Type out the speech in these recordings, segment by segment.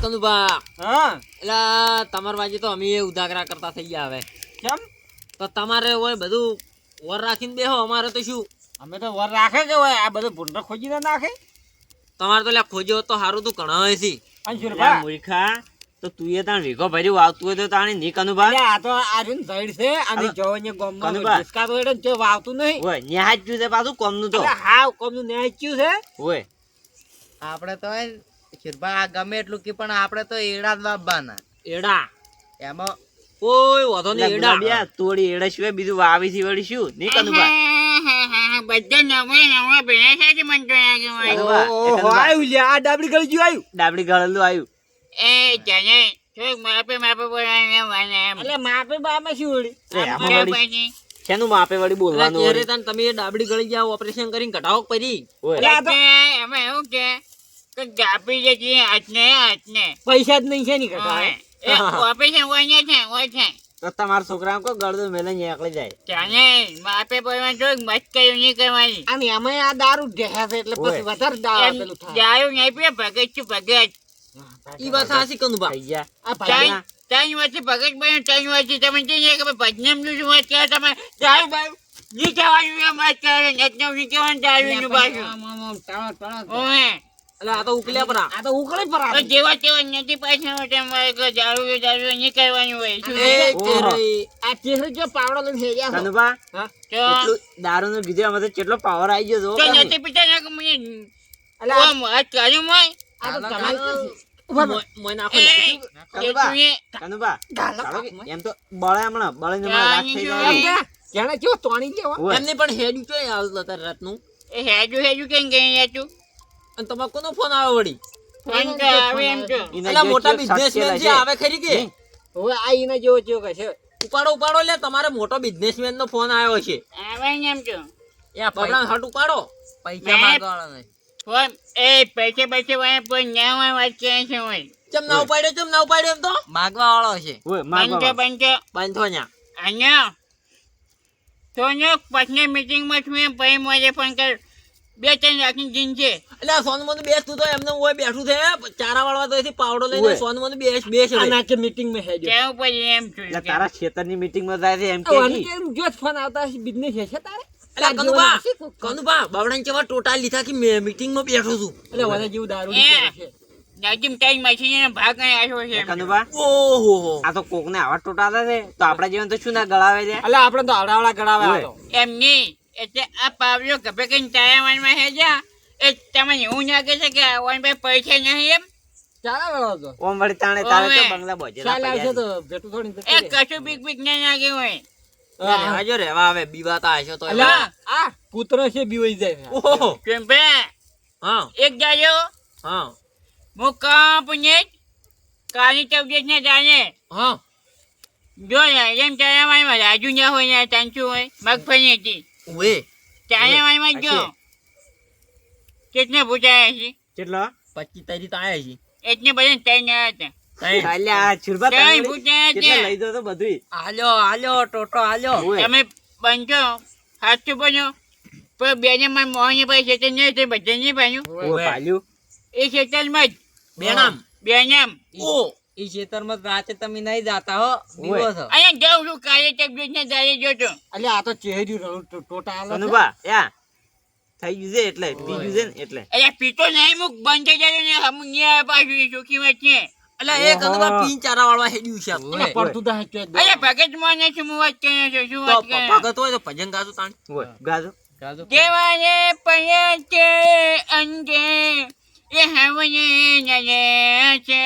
કનુભા હા એટલે તમાર બાજુ તો અમે ઉજાગરા કરતા થઈ ગયા હવે કેમ તો તમારે હોય બધું વર રાખીને બેહો અમારે તો શું અમે તો વર રાખે કે હોય આ બધું ભૂંડો ખોજી ના નાખે તમારે તો લ્યા ખોજો તો સારું તું ઘણા હોય છે અને લા સુરભા મૂર્ખા તો તું એ તાણ વીઘો ભર્યું આવતું હોય તો તાણે ની કનુભા અરે આ તો આ રીન ધૈડ છે અને જો અહીંયા ગામમાં કનુભા. ડિસ્કા તો એટલે જો વાવતું નહીં ઓય ન્યા જ છે પાછું કોમનું તો એટલે હાવ કોમનું ન્યાય ચિયું છે ઓય આપણે તો શિરભા ગમે એટલું કે પણ આપણે તો એડા જ વાવવાના એડા એમાં કોઈ વાંધો નહીં એડા ગુલાબિયા તોડી એડા સિવાય બીજું વાવી થી વળી શું ની કનુભા બધા નવા નવા ભેણા સાથે મન તો લાગે હોય. કનુભા, એ ઓહો કનુભા. આયું લ્યા આ ડાબડી ગળી જ્યું આયું ડાબડી ગળેલું આવ્યું એ જાને થોડુંક માપે માપે બોલાવીને વાને એમ. એટલે માપે બાપે શું વળી એ આમાં બરાબર વળી છે. શેનું માપે વળી એટલે બોલવાનું ક્યારે વળી? તાન તમે એ ડાબડી ગળી જાવ ઓપરેશન કરીને કઢાવો પરી ઓય એટલે આ તો એટલે એમાં એવું છે કે ગાપી જતી હાથને પૈસા જ નહીં છે ની કટા ઓય. એ ઓપરેશન હોય ને છે હોય છે તો તમારા છોકરા કો ગળદું મેલે નીકળી જાય જાને માપે બોલવાનું થોડુંક મસ્ત કર્યું નહીં કરવાની અને એમાં આ દારૂ ઢેહે છે એટલે પછી ઓય. વધારે દારૂ એમ પેલું થાય જાયું નહીં પીએ ભગત છું ભગત ઈ વાત સાચી કનુભા થઈ ગયા આ ભાઈ ત્રણ વર્ષથી ભગત બન્યો 3 વર્ષથી તમે જઈએ કે ભજનમ નું વાત કરે તમે જાયું બાયું નહીં કહેવાનું એમ વાત કરે નતનું નહીં કહેવાનું જાયું નું પાછું ઓય એટલે આ તો ઉકલ્યા પરા આ તો ઉકળી પર તો જેવા તેવા નથી પૈસા તેમ જાળવું નહીં કરવાનું હોય શું એ છે? કેરી આ ચેહરે જો પાવડો લઈને હેર્યા છો કનુભા હા તો એટલું દારૂ નું કીધું એમાં તો કેટલો પાવર આવી ગયો તો તો નથી પીતા ના કે મને એટલે ઓમ હાથ કાઢ્યું મોય આ તો તમારી મોય નાખો એ કનુભા. તું એ કનુભા ગાલો ચાલો કે એમ તો બળે હમણાં બળે ને હમણાં રાત થઈ એમ જાય કે જેણે કેવો તોણી ગયો ઓય. એમને પણ હેડ્યું તો આવતું અત્યારે રાતનું હેજુ કેમ ગઈ તું અને તમારે કોનો ફોન આવે વળી ફોન તો આવે એમ તો એના એટલે જે મોટા કેવું બિઝનેસમેન સટકેલા છે આવે ખરી કે હવે આ ઈને જેવો જેવો કે છે ઉપાડો ઉપાડો લે તમારે મોટો બિઝનેસમેન નો ફોન આવ્યો છે આવે ને એમ તો એ પકડા હટ ઉપાડો પૈસા માંગવાના નહીં ફોન એ પૈસે વાળા પણ ના હોય વાત કરે છે હોય ચમ ના ઉપાડ્યો એમ તો માગવા વાળો છે ઓય માગવા બંધો બાંધો ન્યા અહીંયા તો ને પછી મીટિંગમાં છું એમ પછી મને ફોન કર 2-3 રાખીને જીન છે એટલે આ સોનમોન બેસ તું તો એમને ઓય બેઠું છે ચારા વાળવા તો એથી પાવડો લઈને ઓય. સોનમોન બેસ આ હવે. નાકે મીટિંગ માં હેજો ત્યાં પછી એમ છું એટલે તારા ખેતરની મીટિંગ માં જાય છે એમ કે આને કેમ જો ફોન આવતા હશે બિઝનેસ છે તારે એટલે કનુભા બાવડાને કેવા ટોટા લીધા કે મીટિંગ માં બેઠો છું એટલે વાળા જેવું દારૂ એ. છે નાજીમ ટાઈમ મશીન ભાગ કઈ આવ્યો છે એ એમ તો. કનુભા ઓહો આ તો કોક ને આવા ટોટા હતા છે તો આપડા જીવન તો શું ના ગળાવે છે એટલે આપણે તો હડાવડા કરાવે આ તો એમ નહીં એટલે આ પાવલો ગભે કઈ તારાવાનમાં હે જા એ તમને એવું લાગે છે કે આ વન ભાઈ પૈસા નહીં એમ ચાલે વાળો તો ઓમ વળી તાણે તારે તો ઓવે. બંગલા બોજેલા ચાલ આવશે પડ્યા તો ભેટું થોડી એ કશું બીક ના લાગે હોય રહેવા જો રહેવા આવે બીવાતા હશો તો એટલે આ કૂતરો છે બીવાઈ જાય ઓહો કેમ બે હા એક જાયો હા હું કાપને કાલી ચૌદસ ને જાણે હા જો ને એમ તારાવાનમાં રાજુ ના હોય ને તાંચું હોય મગફળી હતી ઓએ તારાવાનમાં જો હશે. કેટલા પૂછાયા છે કેટલો 25 તારીખ આયા છે એટલે બધા ત્રણ ના હતા અલ્યા છુરબા ત્રણ તમે પૂછાયા કેટલા છે લઈ દો તો બધું હાલ્યો ટોટો હાલ્યો ઓય. તમે બંધો હાથું બનો પણ બેને મારે મોહને ભાઈ ખેતર નહીં તે બધા નહીં પાડ્યું ઓય, પાલ્યું એ ખેતરમાં જ બેનામ બેનામ ઓ ઈ ખેતરમાં રાતે તમે નહીં જાતા હો બીવો છો અહીંયા જાઉં છું કાલે ચકડોસ ને દાડે જોતો એટલે આ તો ચહેર્યું ટોટા આલો છે. કનુભા યા થઈ ગયું છે એટલે પી ગયું છે ને એટલે એટલે પીતો નહીં મુક બંધ થઈ જાય ને હમ નહીં પાછું એ ચોખ્ખી વાત છે એટલે એ કનુભા પીન ચારા વાળવા હેડ્યું છે એટલે પડતું તો હાચું જ અરે ભગત મોને શું હું વાત કરે છું શું તો વાત કરે ભગત હોય તો ભજન ગાતું તાણ ઓય ગાજો ગાજો દેવાને પયા છે અંગે એ હવને નયે છે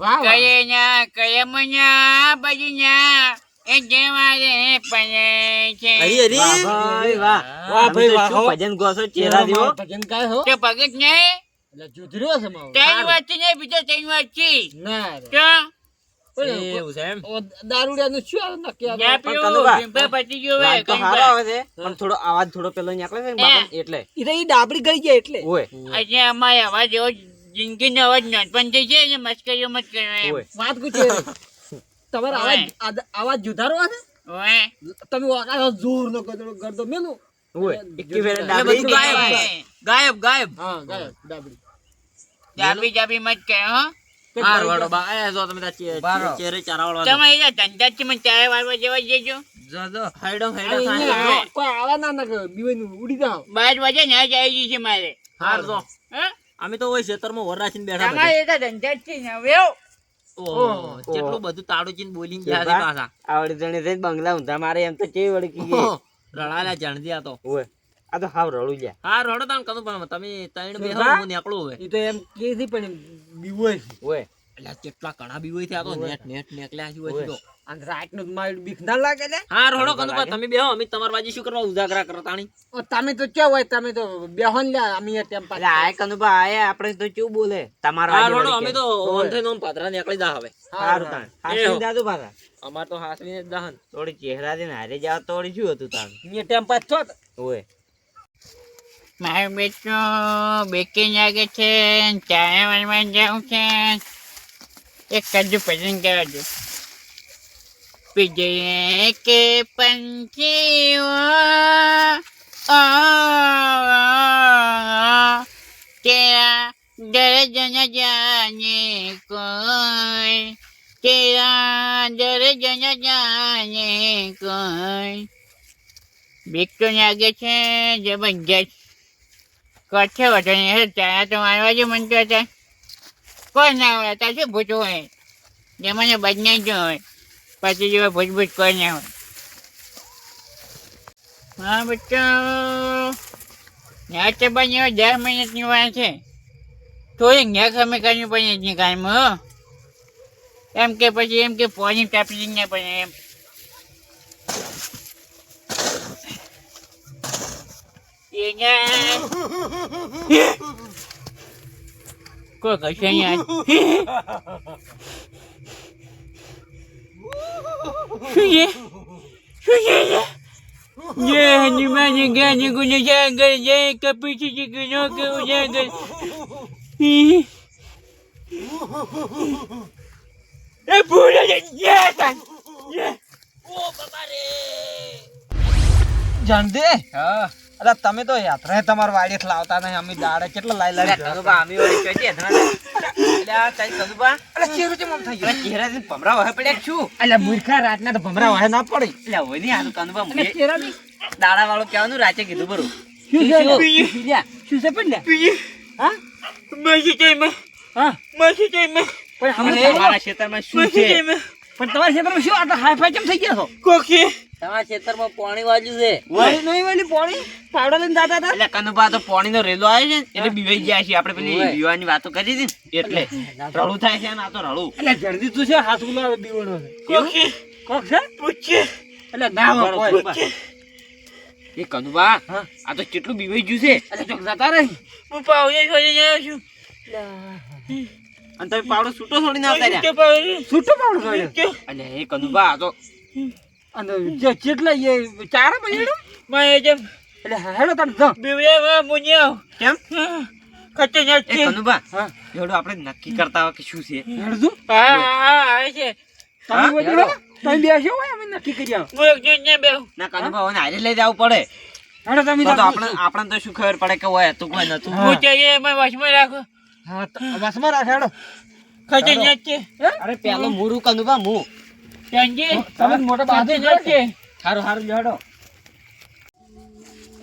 વાહ વાહ. કયે ના કયે મના બજના એ દેવાને પયા છે હરી હરી વાહ ભાઈ વાહ વાહ ભાઈ તમે તો વાહ, શું હો. ભજન ગોસો ચેરા જેવો ભજન ગાય હો તો ભગત નહીં એટલે જુધર્યો છે મારો ત્રણ વર્ષથી નહીં બીજો 3 વર્ષથી ના રે. તો એવું છે એમ ઓ દારૂડિયાનું શું આ નક્કી આ ના પણ પીવું કનુભા, ઝીંપે પતી ગયો રાગ હોય તો કઈ સારો બા. આવે છે પણ થોડો અવાજ થોડો પેલો નીકળે છે ને બાપા એટલે ઈ તો ઈ ડાબડી ગઈ જાય એટલે ઓય આજે અમારે અવાજ એવો જિંદગીનો અવાજ નાનપણ થઈ છે ને મસ્કરીઓ મત કરો એમ ઓય વાત પૂછે તમારો અવાજ અવાજ જુધારો છે ઓય તમે વાકા જોર નો ગરદો મેલું ઓય એકી ફેરે એટલે ડાબડી બધું ગાયબ ગાયબ ગાયબ હા ગાય ડાબડી જાબી જાબી મત કરો હો હાર વાળો બા એ જો તમે બારો. ચેરે ચારાવાળો તમે એ ધંધાથી મને ચાય વાળવા જવા દેજો. જો હાઈડો આ હાઈડો અહીંયા કોઈ આવા ના બીવાય ઉડી જાવ. 12 વાગે ને જાય છે મારે. હાર જો હા? અમે તો ઓય ખેતરમાં વર રાખીને બેઠા તમારે એ તો ધંધાથી ને હવે આવો. ઓહો કેટલું બધું તાળુચીને બોલીને ગયા છે પાછા આવડી જણી થઈને બંગલા ઊંધા મારે એમ તો કેવી વળકી ગઈ. ઓહો, રડાયેલા જણજી આ તો ઓય આ તો હાવ રડું લ્યા. હા રડો તાણ કદું પણ તમે ત્રણ બે બા? હું નીકળું હવે ઈ તો એમ કે છે પણ બીવાય છે. ઓય એટલે કેટલા ઘણા બી હોય થયા તો નેટ નેટ નીકળ્યા છે હોય તો અને રાતનું તો મારું બીક ના લાગે લે. હા રડો કદું બા તમે બેહો અમે તમારી બાજુ શું કરવા ઉજાગરા કરો તાણી ઓ તમે તો ક્યાં હોય તમે તો બેહોન લે અમે ટેમ એટલે આય કનુભા આયા આપણે તો કેવું બોલે તમારો હા આજે રડો વળી અમે કે. તો ઓન થઈને ઓમ પાદરા નીકળી જા હવે સારું તાણ હાસી દાદુ પાછા અમાર તો હાસવીને જ દહન થોડી ચહેરા થી હારે જાવ તો વળી શું હતું તાણ અહીંયા ટેમ પાસ છો તો. ઓય મારો બેટો બેકી લાગે છે ને ચાય વાળવા જાઉં છે. એક કાજુ પસંદ કરવા દો. पिंजरे के पंछियों तेरा दर्द न जाने कोई, तेरा दर्द न जाने कोई. બીક તો લાગે છે જબરજસ્ત. કચ્છે વધુ નહીં ચાયા તો મારવા જ મનતો હતા. કોઈ ના હોય ત્યાં શું ભૂત હોય જે મને બદનાઈ ગયો હોય પાછી જેવા ભૂત કોઈ ના હોય. હા બેટા ન્યા તો બને 10 મિનિટની વાત છે. થોડીક ન્યા ખમે કરવી પડે એટલી કામમાં એમ કે પછી એમ કે પાણી તાપી ના પડે એમ. કોઈ કશે અહીંયા શું છે શું છે ये हनुमान ज्ञान गुण सागर जय कपीश गुणों के उजागर. ए पूरा ये तन જાણદે અલા તમે તો યાત્રા તમારા વાડી લાવતા નહીં અમે દાડે કેટલા લાઈ લાઈ કનુભા આમી વળી ચોથી હથના એટલે આ તારી કનુભા અલા ચેરું ચેમ આમ થઈ ગયું ચહેરા થી ભમરા વહે પડ્યા શું અલા મૂર્ખા રાતના તો ભમરા વાહે ના પડી એટલે હોય નહીં આનું કનુભા અલા મુએ ચેરા બી દાડા વાળો કહેવાનું રાતે કીધું બરું શું છે લ્યા શું છે પણ લ્યા હા मसी टाइम હા मसी टाइम પણ અને હમણાં મારા ખેતરમાં શું છે પણ તમારા ક્ષેત્રમાં શું આટલા હાઈ કેમ થઈ ગયા છો कोके તમારા ખેતરમાં પાણી વાજ્યું છે વાળી નહીં વાળી પોણી પાવડા લઈને જાતા હતા એટલે કનુભા તો પાણીનો રેલો આવે છે ને એટલે બીવાઈ ગયા છે આપણે પેલી બીવાની વાતો કરી હતી ને એટલે રડું થાય છે ને આ તો રડું એટલે જલ્દી તું છે હાથ ગુલાબ બીવણો છે कोके કોક છે पूछे એટલે ના હોય કોઈ કનુભા. એ કનુભા હા. આ તો કેટલું બીવાઈ ગયું છે એટલે ચોક જતા રહી હું પાવડે છોડીને આવ્યો છું. અને તમે પાવડો છૂટો છોડીને આવતા કે રહ્યા પાવડે છૂટો પાવડો જોડ્યો એટલે એ કનુભા આ તો અને જેટલા એ ચાર બજેડો મારે જેમ એટલે હેડો તને જો બીવડામાં મુન્યાવ કેમ ખતરનાક એ છે. કનુભા હા એવડું આપણે નક્કી કરતા હોય કે શું છે હેડજો હા હા આવે છે. તમે બેઠો તમે બેસ્યો હોય અમે નક્કી કરી આવો હું એક જણ ને બેહું. ના કનુભા હોય હારે લઈ જવું પડે હેડો તમે તો આપણે તો શું ખબર પડે કે હોય હતું કોઈ નતું હા. હું चाहिए એમાં વશમાં રાખો. હા બસમાં રાખ હેડો ખતરનાક છે. અરે પેલો મુરું કનુભા મુ સંજય તમે મોટા બાજુ ખતરનાક છે. હારું હારું હેડો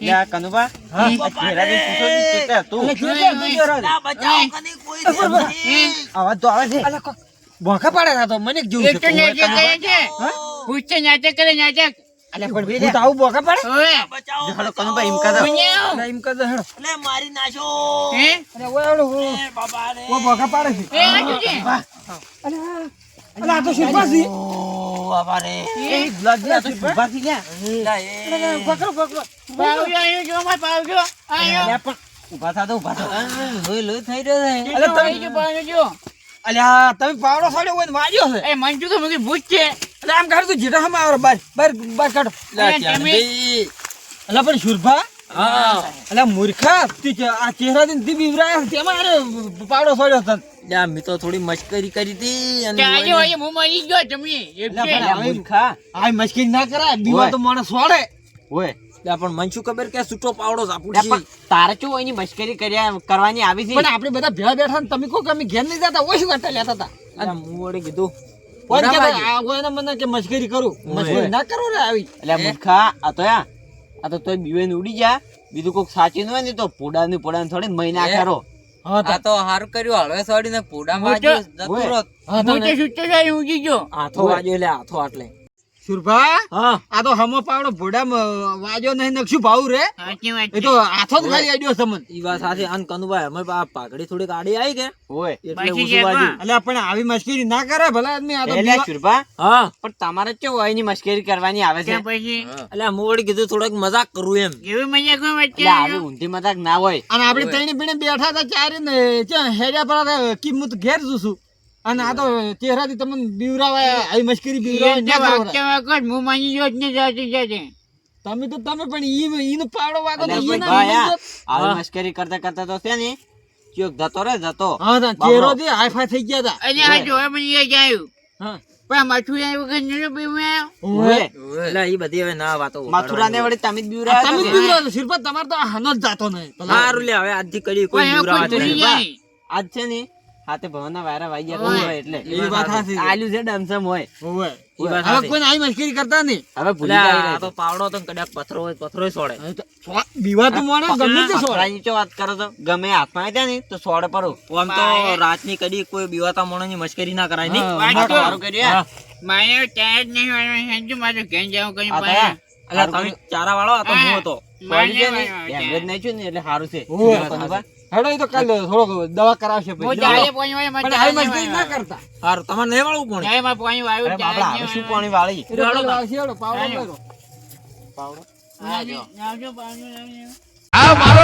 યા કનુભા હા. આ ચહેરાથી પૂછો કે કેટલે હતું એટલે જોજે, જોજે રાજ. અવાજ તો આવે છે અલા બોખા પાડે ના તો મને જેવું એક તો નાટક કરે છે. પૂછતે નાટક કરે નાટક. અલ્યા પણ હું તો આવું બોખા પાડે ઓવે. હેડો કનુભા એમ કદા મુન્યાવ. અલા એમ કદે હેડો એટલે મારી નાખો હે? અલ્યા ઓય હેડો બાબા રે ઓ બોખા પાડે છે એ આ શું છે? અલ્યા અલા આ તો શિલ્પાસી ઓ બાબા રે એ ગુલાબજી આ તો શિલ્પાસી લ્યા લા એ અલા પકડો પકડો પાવજો આયો જો માર પાવજો આયો. અલ્યા પણ ઊભા થા દો ઊભા થા લોહી લોહી થઈ રહ્યો છે અલા તમે- આયો પાવજો. અલ્યા તમે પાવડો સાડ્યો હોય ને વાજ્યો છે એ મંજુ તો મને ભૂત છે. એટલે આમ કાઢ તું જેઠા હમ આવો બાર બાર બાર કાઢો અલા પણ શુરભા હા અલા મૂર્ખા આ ચહેરા થી બીવરાયા તેમાં અરે પાવડો સાડ્યો તન લ્યા મેં તો થોડી મશ્કરી કરી હતી અને કે આજે હોય હું મરી ગયો તમે એમ અલા છે. પણ હવે મૂર્ખા આ મસ્કરી ના કરાય બીવા તો માણસ સોડે ઓય લે પણ મને શું ખબર કે છૂટો પાવડો લે, ઝાપુડી પણ તારે શું એની મશ્કરી કરવાની આવી છે? પણ આપણે બધા ભેળા બેઠા ને તમે કહો કે અમે ઘેર નહીં જતા ઓય શું કરતા લેતા હતા અરે હું વળી કીધું કોણ બરાબર કહેતા? છે. આ કોઈને મને કે મશ્કરી કરું મશ્કરી ના કરો રે આવી એટલે મૂર્ખા આ તો તોય બીવેન ઉડી જા. બીજું કોઈક સાચી ન હોય ને તો પોડાને થોડી મહિના કરો. હા આ તો હારું કર્યું હળવે સોડીને પૂડામાં મોટો- જતું રહો. હા હું તો છૂટો જાય ઊંઘી ગયો. હાથો વાગ્યો એટલે હાથો આટલે સુરભા હા આ તો હમો પાવડો ભોડામાં વાજો નહીં નકશું ભાવ રે સાચી વાત એ છે. તો હાથો જ ખાલી આડ્યો સમન ઈ વાત સાથે આન કનુભાઈ અમે પાઘડી થોડીક આડી આવી કે ઓય એટલે બાકી ઓછું છે વાગ્યું. એટલે પણ આવી મશ્કરી ના કરે ભલા આદમી આ તો એટલે બીવા- શુરભા, હા પણ તમારે કેવું એની મશ્કરી કરવાની આવે છે? ત્યાં પછી એટલે હું વળી કીધું થોડોક મજાક કરું એમ એવી મજા કોઈ વચ્ચે એટલે આવી ઊંધી મજાક ના હોય. અને આપણે ત્રણે પીણે બેઠા હતા ચારે ને ત્યાં હેડ્યા પર હતા કે હું તો ઘેર જઉં છું અને આ તો ચહેરાથી તમને બીવરાવા આવી મશ્કરી બીવરાવા ના કરો રે. હું માની જો જ ને જાતી જાતે. તમે પણ ઈનો પાવડો વાગો તો એટલે ઈ ના ભાઈ આ બીજો. આવી મશ્કરી કરતા કરતા તો છે ને ચોક જતો રે જતો. હા તા ચહેરો થી હાઈફાઈ થઈ ગયા હતા અને આ જોવા મને યાદ આવ્યું. હા પણ માથું આવ્યું કે નતો પીવું. ઓય. એટલે ઈ બધી હવે ના વાતો મથુરા ને વળી તમે જ આ બીવરાયા તમે હતા જ ને? બીવરાવો છો. શિરપત તમારે તો આ હનો જ જાતો નહીં સારું લે હવે આજથી કરી કોઈ કોઈ બીવરાવા કોઈ ભૂલી નહીં. જાય. આજ છે ને હાથે ભવનના વાયરા વાઈ ગયા ઓય. હોય એટલે એ વાત સાચી છે. આલ્યું છે ડમસમ હોય. ઓય. ઈ વાત હવે સાચી. કોઈ આવી મશ્કરી કરતા નહીં હવે એટલે ભૂલી જાય આ તો પાવડો તો કદાચ પથરો હોય પથરોય સોડે હવે તો બીવા તો મોણે ગમે તે સોળે. પથરાની ચો વાત કરો તો ગમે હાથમાં આવ્યા ને તો સોડ પરો. આમ તો રાતની કદી કોઈ બીવાતા માણસની મશ્કરી ના કરાય નહીં હા. વાત તો સારું કર્યું હે. મારે ત્યાં જ નહીં વાળવા સમજુ મારે ઘેર જાઉં કઈ આ તો પાસે. હે. એટલે તમે ચારા વાળો આ તો હું હતો મારે સોડી છે ને, વાળવા એવરેજ નહીં છું ને એટલે સારું છે. ઓય. બરાબર? હેડો એ તો કાલે થોડોક દવા કરાવશે હું પછી. ચાલે પોણી વાળી પણ મને આવી મશ્કરી ના કરતા સારું તમારે નહીં વાળવું પણ ચાલે માં પોણી વાળું અરે બાપડા, હવે શું પાણી વાળી? એ તો કાલે આવશે, હેડો પાવડો હાલો. લેરો. પાવડો? આવજો પાણી લાવજો. આ મારો